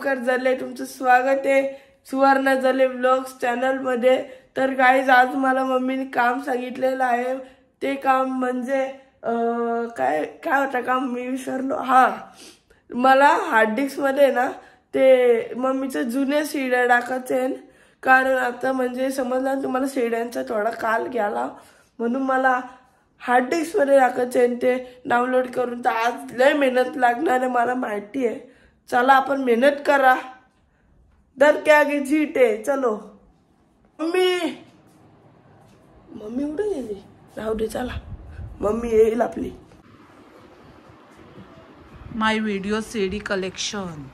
ओमकार जले, तुमचं स्वागत आहे सुवर्ण जले व्लॉग्स चॅनल मध्ये। तर गाईज आज मला मम्मीने काम सांगितलेलं आहे। ते काम म्हणजे काय काय होतं काम मी विसरलो। हा, मला हार्ड डिस्क मध्ये ना ते मम्मीचे जुने सीड्या टाकायचे, कारण आता म्हणजे समजलं तुम्हाला सीड्यांचा थोडा काल गेला, म्हणून मला हार्ड डिस्क मध्ये टाकायचे ते डाउनलोड करून। तर आज लय मेहनत लागणार आहे मला माहिती आहे। चला आपण मेहनत करा, डर के आगे जीत है, चलो। मम्मी मम्मी उठे गेली, राहू दे, चला मम्मी येईल आपली। माय व्हिडिओ सीडी कलेक्शन।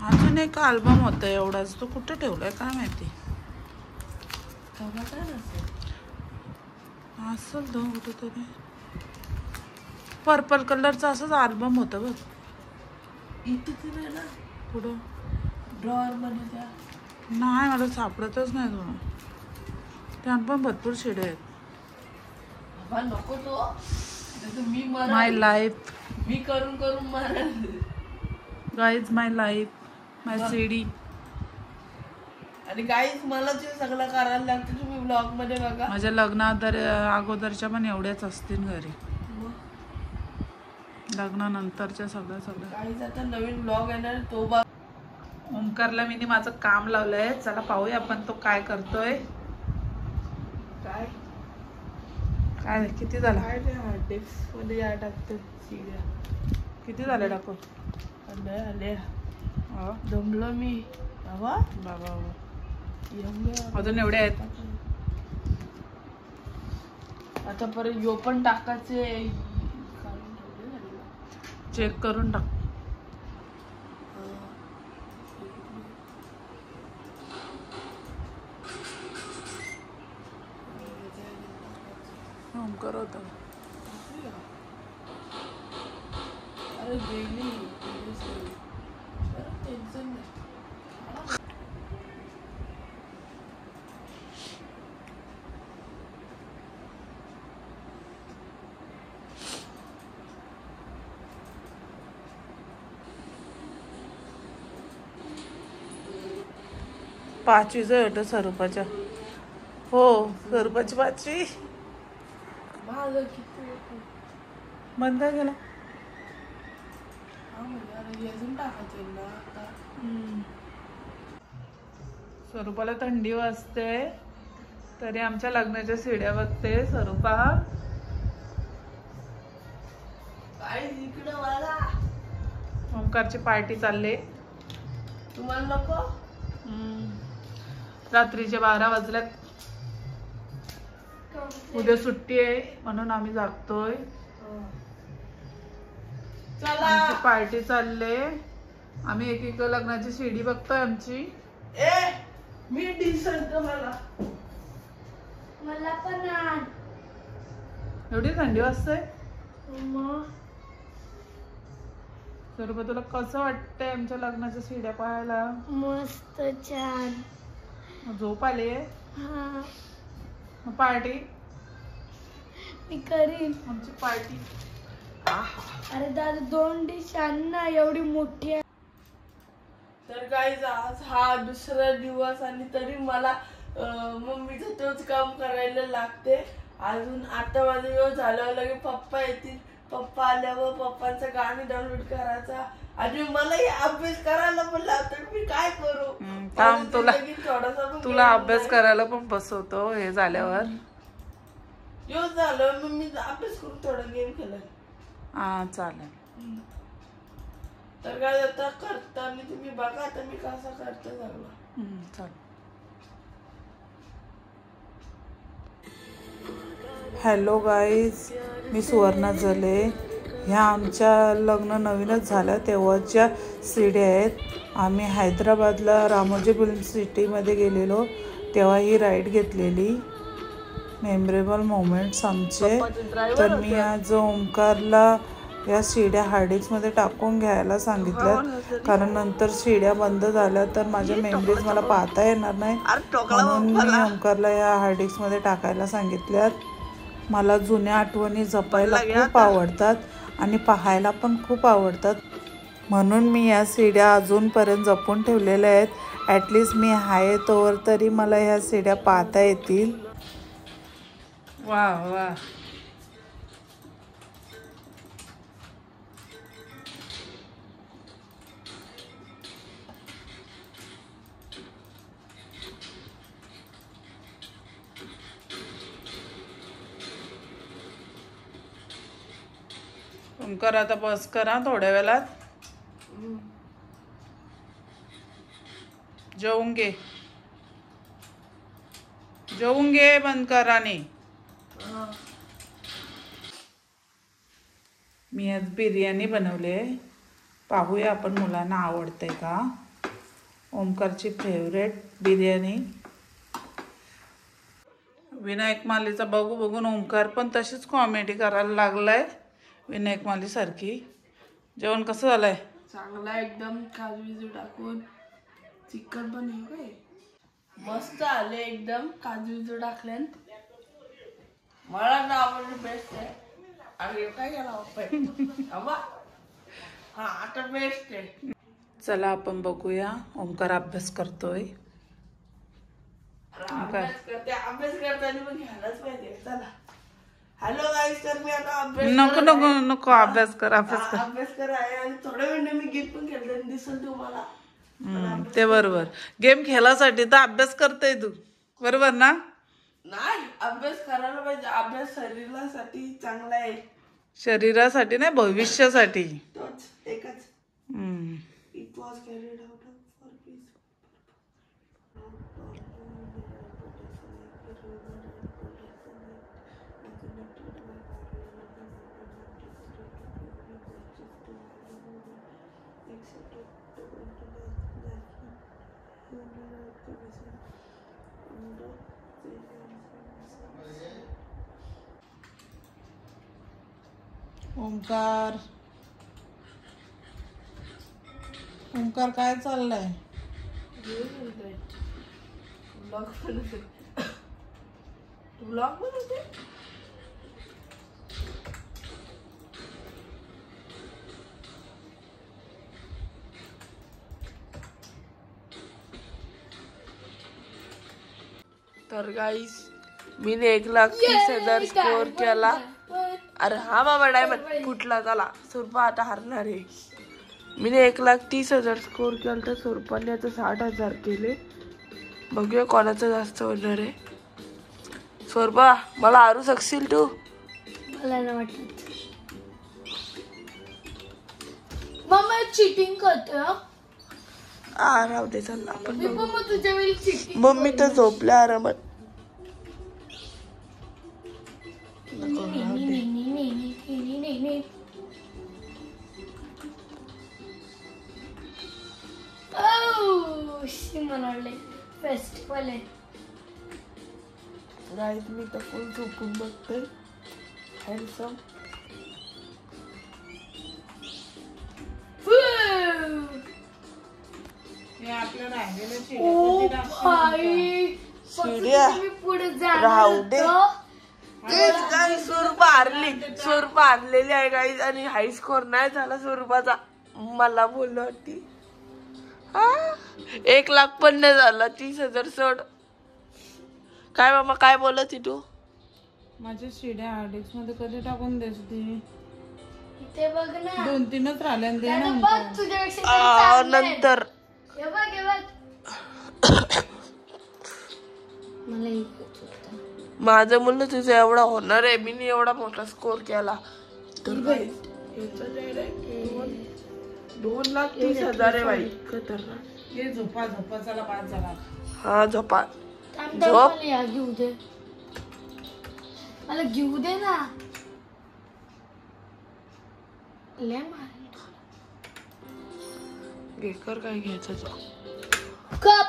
अजून एक अल्बम होता एवढाच, तो कुठे ठेवलाय काय माहिती। असेल तो कुठेतरी, पर्पल कलरचा असंच अल्बम होता बघ इथे ना पुढं ड्रॉवर मध्ये त्या नाही, मला सापडतच नाही तो। त्यात पण भरपूर शिडे आहेत। बाबा नको तो मी माय लाईफ, मी करून करून मारा गाईज, माय लाईफ, माय सीडी। आणि गाईज मला ते सगळं करायला लागतं, तुम्ही ब्लॉग मध्ये बघा। माझ्या अगोदरच्या पण एवढ्याच असतील घरी, लग्नानंतरच्या सगळं गाईज आता नवीन ब्लॉग येणार तो बघ। ओमकारला मी माझं काम लावलंय, चला पाहूया आपण तो काय करतोय। काय काय किती झालं? काय ते हार्ड डिस्क मध्ये या टाकते सीड्या। किती झाले टाकून? आले दमलो मी बाबा बाबा। एवढे अजून एवढे आहेत। आता परत यो पण टाकायचे, चेक करून टाक। ओमकार होता। अरे गेली टेन्शन नाही। पाचवीचं होतं स्वरूपाच्या, हो स्वरूपाची पाचवी। माझं किती बंद गेला। अजून टाकायचे ना आता। स्वरूपाला थंडी वाजते तरी आमच्या लग्नाच्या सीड्या बघते स्वरूपा। काय इकडे मला ओमकारची पार्टी चालले, तुम्हाला नको? रात्रीचे 12 वाजल्यात, उद्या सुट्टी आहे म्हणून आम्ही जागतोय। चला आमची पार्टी चालले, आम्ही एक लग्नाची सीडी बघतोय आमची। मी डिसंट मला पण एवढी थंडी वाजते। स्वरूपा तुला कसं वाटतंय आमच्या लग्नाच्या सीड्या पाहायला? मस्त, छान, झोप आली आहे। हा, पार्टी मी करीन आमची पार्टी। अरे दादा 2 डिश आण ना, एवढी मोठी आहे। तर गाईज आज हा दुसरा दिवस आणि तरी मला मम्मीचं तोच काम करायला लागते। अजून आता माझं दिवस झाल्यावर लगे पप्पा येतील, पप्पा आल्यावर पप्पांचं गाणं डाउनलोड करायचा आणि मलाही अभ्यास करायला पण लागतं। मी काय करू? तुला अभ्यास करायला पण बसवतो हे झाल्यावर। येऊन झालं मग मी अभ्यास करून थोडा गेम खेळाय। हा चालेल। तर काय आता करताना तुम्ही बघा आता मी कसा करतो सगळं। चालेल। हॅलो गाईज, मी सुवर्णा जले। ह्या आमच्या लग्न नवीनच झालं तेव्हाच्या सीड्या आहेत। आम्ही हैदराबादला रामोजी फिल्म सिटीमध्ये गेलेलो तेव्हा ही राईड घेतलेली, मेमरेबल मोमेंट्स आमचे। तर मी आज ओमकारला या सीड्या हार्ड डिस्कमध्ये टाकून घ्यायला सांगितल्यात, कारण नंतर सीड्या बंद झाल्या तर माझ्या मेमरीज मला पाहता येणार नाही, म्हणून मी ओमकारला या हार्ड डिस्कमध्ये टाकायला सांगितल्यात। मला जुन्या आठवणी जपायला खूप आवडतात आणि पाहायला पण खूप आवडतात. म्हणून मी या सीड्या अजूनपर्यंत जपून ठेवलेल्या आहेत. ॲटलिस्ट मी आहे तोवर तरी मला ह्या सीड्या पाहता येतील. वा वा. ओंकार आता बस करा थोड्या वेळात. जेवून घे बंद करा नाही. मी आज बिर्याणी बनवली आहे. पाहूया आपण मुलांना आवडते का. ओंकारची फेवरेट बिर्याणी. विनायक मालीचा बघून ओंकार पण तशीच कॉमेडी करायला लागलाय विनायक माली सारखी. जेवण कसं झालंय? चांगला एकदम. काजू बिजू टाकून चिकन पण आहे मस्त आले एकदम. काजू बिजू टाकल्यान मला ना आवडलं. बेस्ट आहे. आणि काय केला हा आता बेस्ट आहे. चला आपण बघूया. ओंकार अभ्यास करतोय. अभ्यास करताना पण घ्यायलाच पाहिजे. चला हॅलो गाईस. तर मी आता नको अभ्यास कर आहे आणि थोड्या वेळ मी गेम पण खेळते दिसेल तुम्हाला. ते बरोबर. गेम खेळासाठी तर अभ्यास करतोय तू बरोबर ना. नाही अभ्यास करायला पाहिजे. अभ्यास शरीरासाठी चांगला आहे. शरीरासाठी नाही भविष्यासाठी. तोच एकच. It was carried out for peace. Omkar काय चाललंय? ब्लॉग बनवते. तर गाईस मी 1,30,000 स्कोर केला. अरे हा बाबा डायमंड फुटला. चला सुरपा आता हरणार आहे. मी 1,30,000 स्कोर केला तर सुरपाने आता 60,000 केले. बघूया कोणाचं जास्त होणार आहे. सुरपा मला हारू शकशील तू? मला नाही वाटत. मम्मा चीटिंग करतोय. राहू दे. चल आपण तुझ्या वेळी चीटिंग. मम्मी तर झोपल्या आरामात. फेस्टिवल आहे. गाईस मी तर फुल झोपून बघते. हँडसम. राहू दे. स्वरूप हारली. स्वरूप हारलेली आहे गाईस आणि हाय स्कोर नाही झाला स्वरूपाचा. मला बोललो होती 1,00,000 पण नाही झाला. 30,000 सोड. काय मामा काय बोलत तू? माझ्या शिड्या हार्डिक्स मध्ये कधी टाकून देस ती? ते बघ ना 2-3च राहिल्या नंतर. माझं मुलं तुझं एवढा होणार आहे. मी एवढा मोठा स्कोर केला तर 2,30,000 आहे बाई. खतरनाक. झोपा चला 5 झाला. हा झोपा. झोप. घेऊ दे मला. घेऊ दे ना. घेकर काय घ्यायचं कप.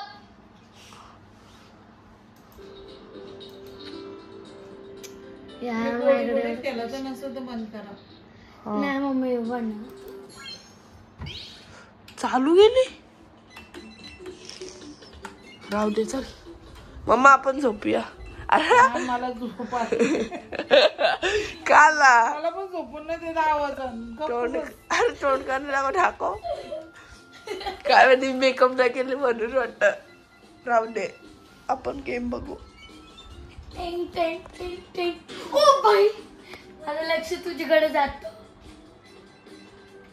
केलं तर नसतं तर बंद करा. नाही मम्मी बन चालू गेली. राहू दे. चल मम्मा आपण झोपूया. अरे मला झोप आली. काला मला पण झोपून नाही देत आवाज. तोंड अरे तोंड करण्याला ठाको काय माहिती मेकअप नाही केले म्हणून वाटत. राहू दे आपण गेम बघू. टिंग टिंग टिंग टिंग. ओ बाई माझं लक्ष तुझ्याकडे जात.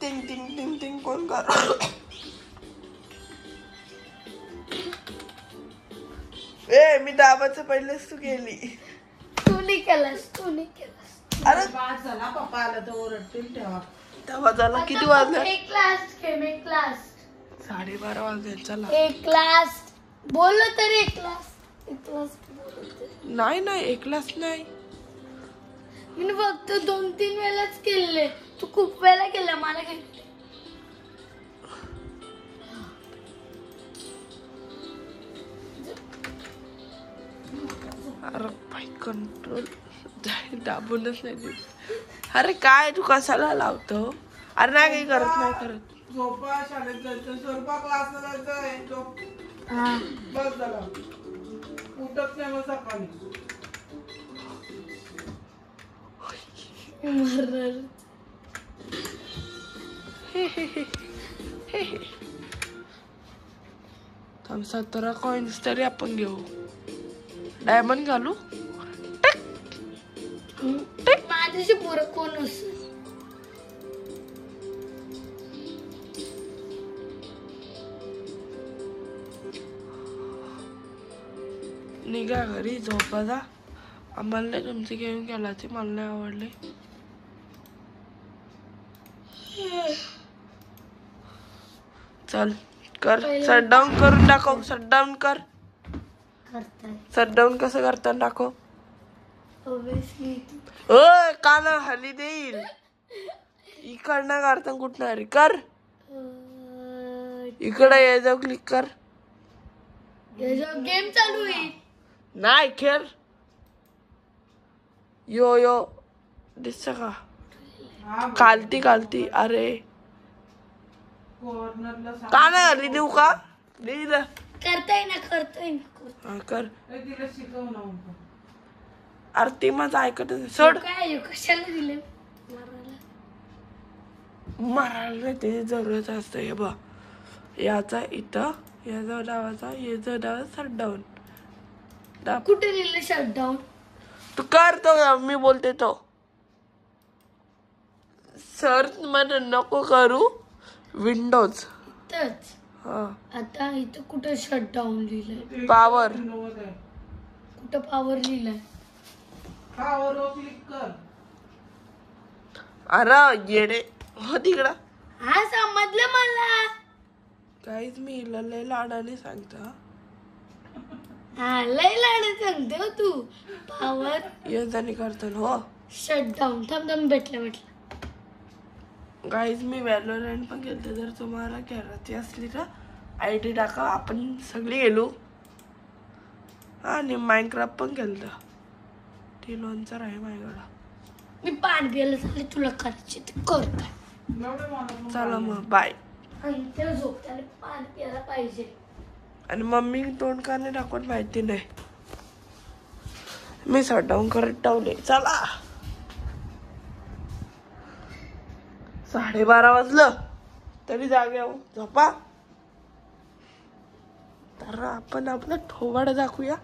टिंग टिंग टिंग टिंग कोण कर. ए मी दाबाचं पहिलेच तू केली. तू नाही केलास. अरे बाद झाला. पप्पा आला तर ओरडतील तेव्हा. दाबा झाला. किती वाजले? एक क्लास खेळ. एक क्लास 12:30 वाजले. चला एक क्लास बोललो तर एक क्लास. नाही नाही एकलाच नाही. मी फक्त 2-3 वेळाच केले. तू खूप वेळा केला. मला काय अरे बाई कंट्रोल दाबूनच नाही देत. अरे काय तू कशाला लावतो. अरे नाही काही करत नाही करत. झोपा शाळेत जायचं. स्वयंपाक क्लासला जायचंय. झोप बस झाला. उठत नाही मग सकाळी. थांब 17 कॉइन्स तरी आपण घेऊ. डायमंड घालू. माझ्याशी पुरं कोण असेल. निघा घरी झोपा जा. आम्हाला नाही तुमची गेम खेळायची. मला नाही आवडले. चल कर. शटडाऊन करून दाखव. शटडाऊन कर. करताय शटडाऊन कसं करता दाखव. ऑब्विसली काना हली देईल. इकडनं करता कुठं रे. कर इकडे ये जाऊ. क्लिक कर. गेम चालू आहे. नाही खेळ. यो यो दिसत का. कालती अरे कॉर्नरला का नाही हल्ली देऊ का. देईल करताय ना हा कर. तिला शिकव ना. अरे ते माझं ऐकत सोड. काय कशाला दिले मारायला ते जरूरत असतं. हे बघ याचा इथं याचा डावाचा याचा डावा शटडाऊन. कुठे लिहिलं शटडाऊन. तू कर तो. मी बोलते तो. सर्च मध्ये नको करू. विंडोज इथंच. हा आता इथं कुठं शटडाऊन लिहिलंय. पॉवर. कुठं पॉवर लिहिलंय. पॉवर क्लिक कर. अरे येडे हो तिकडं. हा समजलं मला. काहीच मी लय लाडाने सांगता. हा लय लाड सांगते हो तू. पॉवर येतानी करतो हो. शटडाऊन. थांब भेटलं. गाईज मी व्हॅलोरंट पण खेळते. जर तुम्हाला खेळायची असली तर ID टाका. आपण सगळी गेलो. आणि माइनक्राफ्ट पण खेळतो. ती लॉन्चर आहे माझ्याकडं. मी पाणी प्यायला चालले. तुला करायचे ते कर काय. चला मग बाय. आणि त्याला झोपताना पाणी प्यायला पाहिजे. आणि मम्मी तोंड का नाही दाखवत माहिती नाही. मी शटडाऊन करत टावले. चला 12:30 वाजलं तरी जागे हो. झोपा. तर आपण आपलं थोबाड दाखवूया.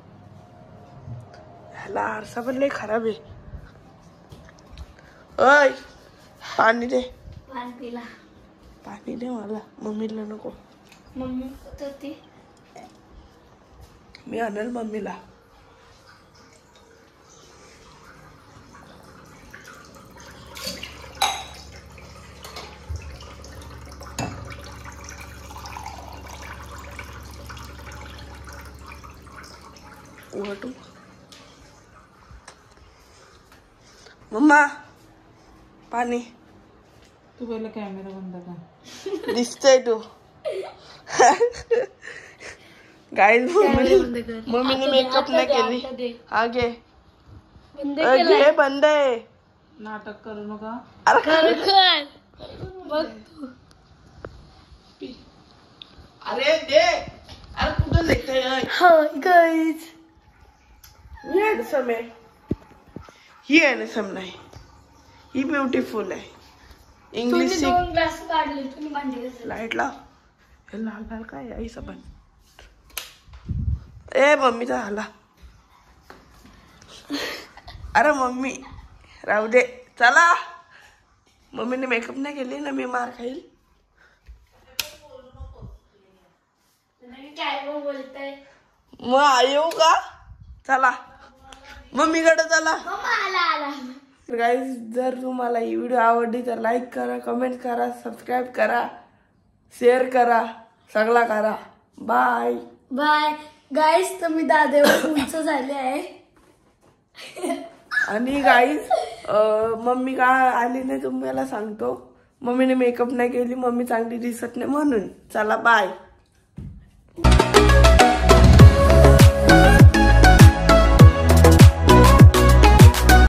ह्याला आरसा पण लय खराब आहे. अय पाणी दे. पाणी पिला. पाणी दे मला. मम्मीला नको. मम्मी तर ती मी आणेल मम्मीला. वाटू मम्मा पाणी. तू पहिला कॅमेरा बंद कर. दिसतंय तू. गाईज मम्मीने मेकअप नाही केली. हा घे. घे बंद आहे. नाटक करू नका. बघ तू. अरे दे. अरे कुठं लेखतंय. हाय गाईज मी हँडसम आहे, ही हँडसम नाही, ही ब्युटिफुल आहे. इंग्लिश तुम्ही 2 ग्लास काढले, तुम्ही भांडी घासले. लाईट लाव. हे लाल लाल काय आई सबन. ए मम्मीचा झाला. अरे मम्मी राहू दे, चला. मम्मीने मेकअप नाही केली ना, मी मार खाईल. काय बोलताय? मग येऊ का? चला मम्मीकडे चला. आला. गाईज जर तुम्हाला ही व्हिडिओ आवडली तर लाईक करा, कमेंट करा, सबस्क्राईब करा, शेअर करा, सगळा करा. बाय बाय गाईस. तुम्ही दादेवर उंच झाले आहे. आणि गाईज मम्मी का आली नाही तुम्हाला सांगतो. मम्मीने मेकअप नाही केली, मम्मी चांगली दिसत नाही म्हणून. चला बाय.